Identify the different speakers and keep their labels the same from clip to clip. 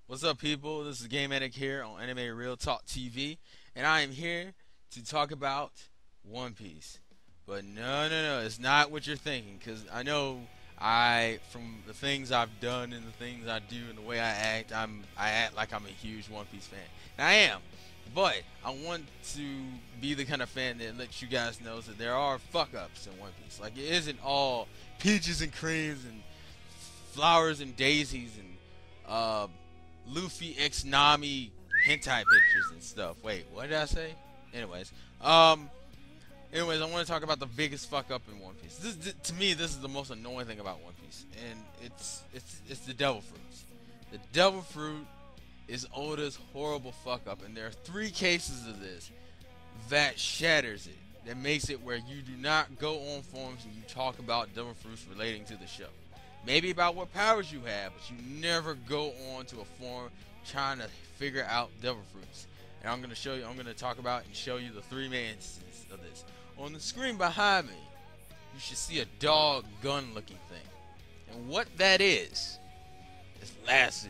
Speaker 1: What's up, people? This is TheGameManic here on AnimeRealTalkTV, and I am here to talk about One Piece. But no, it's not what you're thinking, because I know from the things I've done and the things I do and the way I act like I'm a huge One Piece fan. And I am, but I want to be the kind of fan that lets you guys know that there are fuck-ups in One Piece. Like, it isn't all peaches and creams and flowers and daisies and Luffy x Nami hentai pictures and stuff. Wait, what did I say? Anyways, um, anyways, I want to talk about the biggest fuck up in One Piece. To me, this is the most annoying thing about One Piece, and it's the Devil Fruits. The Devil Fruit is Oda's horrible fuck up, and there are three cases of this that shatters it. That makes it where you do not go on forums and you talk about Devil Fruits relating to the show. Maybe about what powers you have, but you never go on to a forum trying to figure out Devil Fruits. And I'm going to show you, I'm going to talk about and show you the three main instances of this. On the screen behind me, you should see a dog gun looking thing. And what that is Lasso.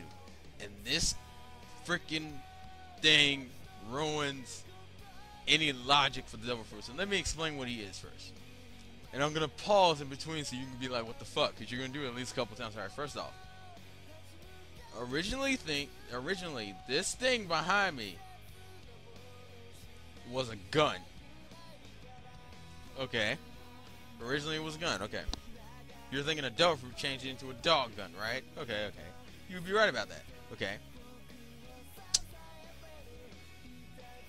Speaker 1: And this freaking thing ruins any logic for the Devil Fruits. And let me explain what he is first. And I'm going to pause in between so you can be like, what the fuck? Because you're going to do it at least a couple times. Alright, first off. Originally, this thing behind me was a gun. Okay. Originally it was a gun. Okay. You're thinking a Devil Fruit changed it into a dog gun, right? Okay. You'd be right about that. Okay.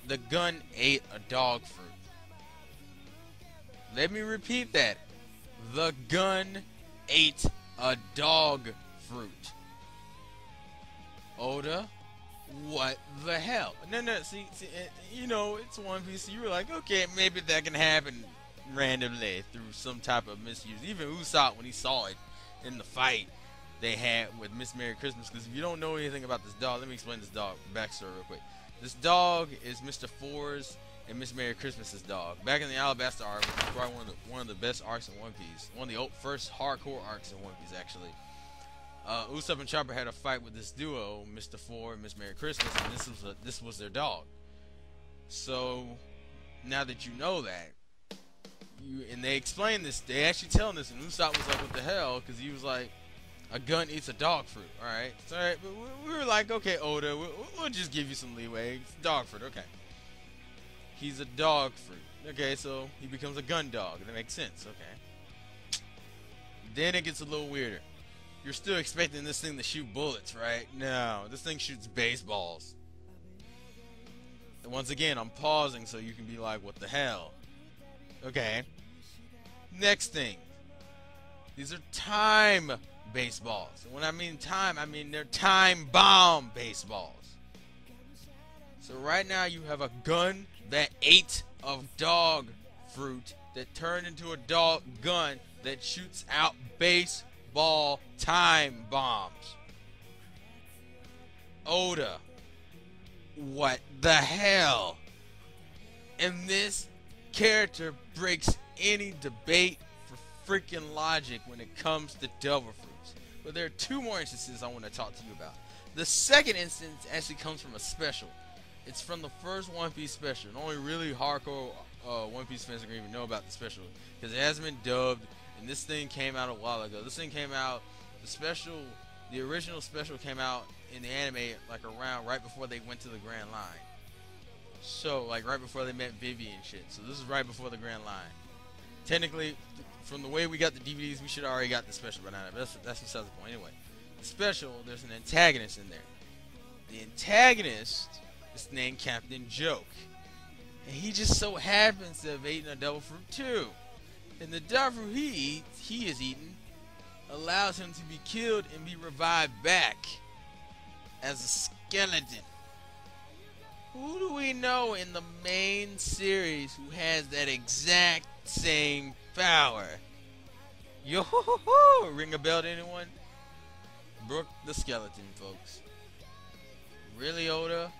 Speaker 1: The gun ate a dog fruit. Let me repeat that. The gun ate a dog fruit. Oda, what the hell? No, see, you know, it's One Piece. So you were like, okay, maybe that can happen randomly through some type of misuse. Even Usopp, when he saw it in the fight they had with Miss Merry Christmas, because if you don't know anything about this dog, let me explain this dog backstory real quick. This dog is Mr. Fours and Miss Merry Christmas's dog. Back in the Alabasta arc, which is probably one of the best arcs in One Piece. One of the first hardcore arcs in One Piece, actually. Usopp and Chopper had a fight with this duo, Mr. Four and Miss Merry Christmas, and this was their dog. So now that you know that, and they explain this, they actually telling this, and Usopp was like, "What the hell?" Because he was like, "A gun eats a dog fruit." All right, it's all right, but we were like, "Okay, Oda, we'll just give you some leeway. It's dog fruit, okay." He's a dog fruit. Okay, so he becomes a gun dog. That makes sense. Okay. Then it gets a little weirder. You're still expecting this thing to shoot bullets, right? No, this thing shoots baseballs. And once again, I'm pausing so you can be like, what the hell? Okay. Next thing. These are time baseballs. And when I mean time, I mean they're time bomb baseballs. So right now you have a gun that ate of dog fruit that turned into a dog gun that shoots out baseball time bombs. Oda, what the hell? And this character breaks any debate for freaking logic when it comes to Devil Fruits. But there are two more instances I want to talk to you about. The second instance actually comes from a special. It's from the first One Piece special, and only really hardcore One Piece fans are going to even know about the special, because it hasn't been dubbed, and this thing came out a while ago. This thing came out, the original special came out in the anime, like around right before they went to the Grand Line. So, like right before they met Vivi and shit. So this is right before the Grand Line. Technically, from the way we got the DVDs, we should have already got the special by now, but that's besides the point. Anyway, the special, there's an antagonist in there. The antagonist is named Captain Joke. And he just so happens to have eaten a Devil Fruit too. And the Devil Fruit he is eaten allows him to be killed and be revived back as a skeleton. Who do we know in the main series who has that exact same power? Yo ho ho ho! Ring a bell to anyone? Brook the Skeleton, folks. Really, Oda?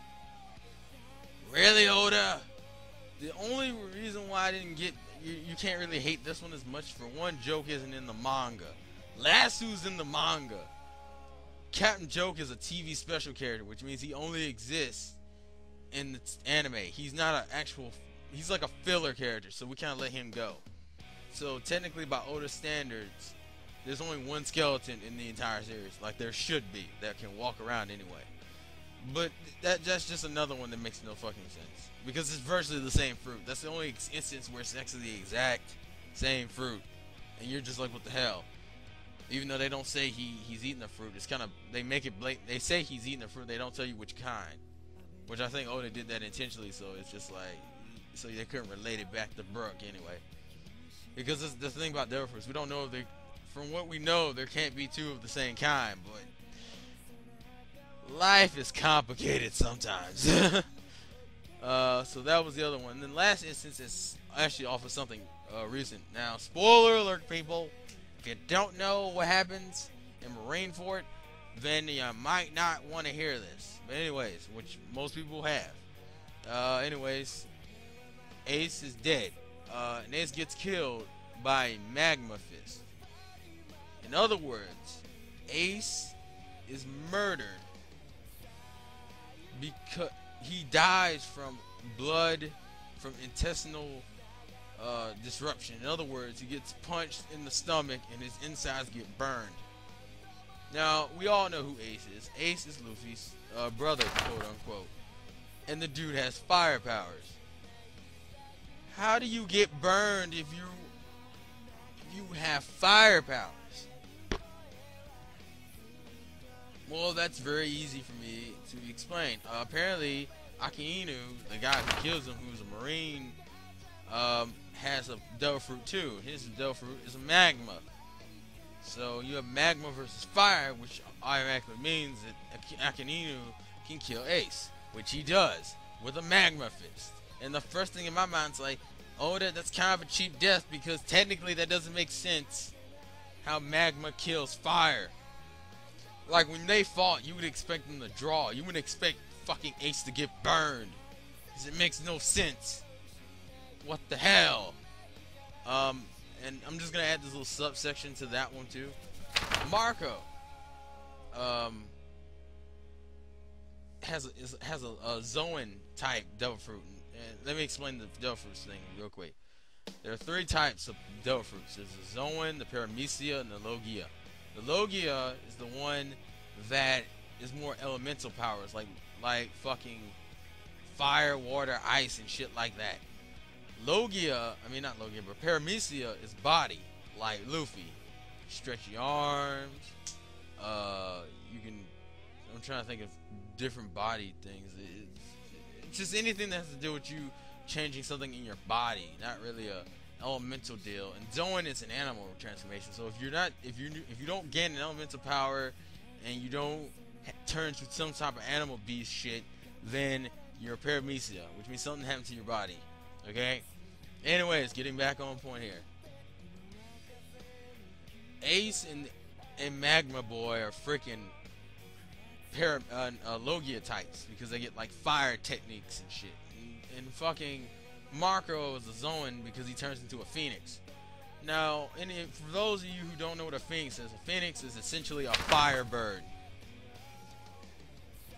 Speaker 1: Really, Oda? The only reason why I didn't get you can't really hate this one as much, for one, Joke isn't in the manga. Lasso's in the manga. Captain Joke is a TV special character, which means he only exists in the anime. He's not an actual. He's like a filler character, so we kind of let him go. So technically, by Oda standards, there's only one skeleton in the entire series, like there should be, that can walk around anyway. But that's just another one that makes no fucking sense, because it's virtually the same fruit. That's the only instance where it's actually the exact same fruit, and you're just like, what the hell? Even though they don't say he's eating the fruit, it's kind of, they make it blatant. They say he's eating the fruit, they don't tell you which kind, which I think Oda did that intentionally, so it's just like, so they couldn't relate it back to Brook anyway. Because it's the thing about devil fruits, we don't know if they, from what we know, there can't be two of the same kind, but life is complicated sometimes. So that was the other one. And then last instance is actually off of something recent. Now, spoiler alert, people. If you don't know what happens in Marineford, then you might not want to hear this. But anyways, which most people have. Anyways, Ace is dead. And Ace gets killed by a magma fist. In other words, Ace is murdered because he dies from blood, from intestinal disruption. In other words, he gets punched in the stomach and his insides get burned. Now, we all know who Ace is. Ace is Luffy's brother, quote unquote. And the dude has fire powers. How do you get burned if you have fire powers? Well, that's very easy for me to explain. Apparently, Akainu, the guy who kills him, who's a marine, has a devil fruit too. His devil fruit is a magma. So you have magma versus fire, which automatically means that Akainu can kill Ace, which he does with a magma fist. And the first thing in my mind's like, oh, that's kind of a cheap death, because technically that doesn't make sense how magma kills fire. Like, when they fought, you would expect them to draw. You wouldn't expect fucking Ace to get burned, because it makes no sense. What the hell? And I'm just gonna add this little subsection to that one too. Marco has a Zoan type devil fruit. And let me explain the devil fruits thing real quick. There are three types of devil fruits. There's the Zoan, the Paramecia, and the Logia. The Logia is the one that is more elemental powers, like fucking fire, water, ice, and shit like that. Logia, I mean not Logia, but Paramecia is body, like Luffy. Stretchy arms. You can. I'm trying to think of different body things. It's just anything that has to do with you changing something in your body, not really a elemental deal. And Zoan is an animal transformation. So if you don't gain an elemental power and you don't turn to some type of animal beast shit, then you're a Paramecia, which means something happened to your body. Okay? Anyways, getting back on point here. Ace and Magma Boy are freaking Logia types, because they get like fire techniques and shit. And fucking Marco is a Zoan because he turns into a phoenix. Now, for those of you who don't know what a phoenix is essentially a fire bird.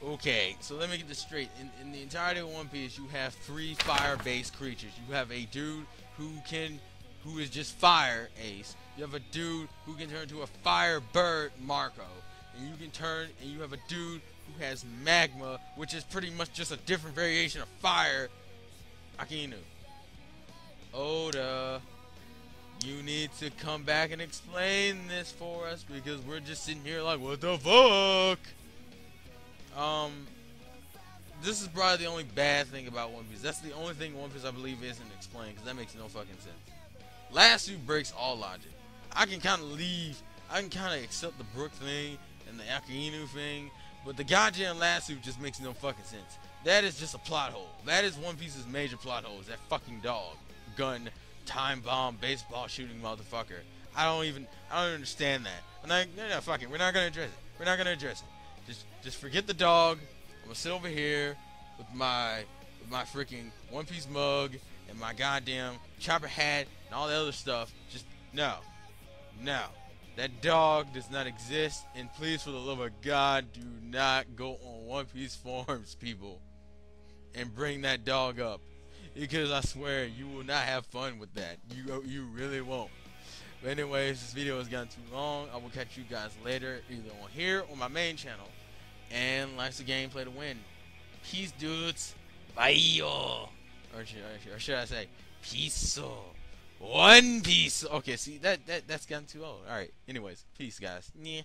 Speaker 1: Okay, so let me get this straight. In the entirety of One Piece, you have three fire-based creatures. You have a dude who is just fire, Ace. You have a dude who can turn into a fire bird, Marco. And you have a dude who has magma, which is pretty much just a different variation of fire, Akainu. Oda, you need to come back and explain this for us, because we're just sitting here like, what the fuck? This is probably the only bad thing about One Piece. That's the only thing One Piece I believe isn't explained, because that makes no fucking sense. Lasso breaks all logic. I can kind of accept the Brook thing and the Akainu thing, but the goddamn Lasso just makes no fucking sense. That is just a plot hole. That is One Piece's major plot hole, is that fucking dog. Gun, time bomb, baseball shooting motherfucker. I don't understand that. I'm like, no, fuck it. We're not gonna address it. We're not gonna address it. Just forget the dog. I'm gonna sit over here with my freaking One Piece mug and my goddamn chopper hat and all the other stuff. Just no. That dog does not exist, and please, for the love of God, do not go on One Piece forums, people, and bring that dog up, because I swear you will not have fun with that. You really won't. But anyways, this video has gotten too long. I will catch you guys later, either on here or my main channel. And life's a game, play to win. Peace, dudes. Bye, yo. Or should I say, peace. One Piece. Okay, see that's gotten too old. All right. Anyways, peace, guys. Yeah.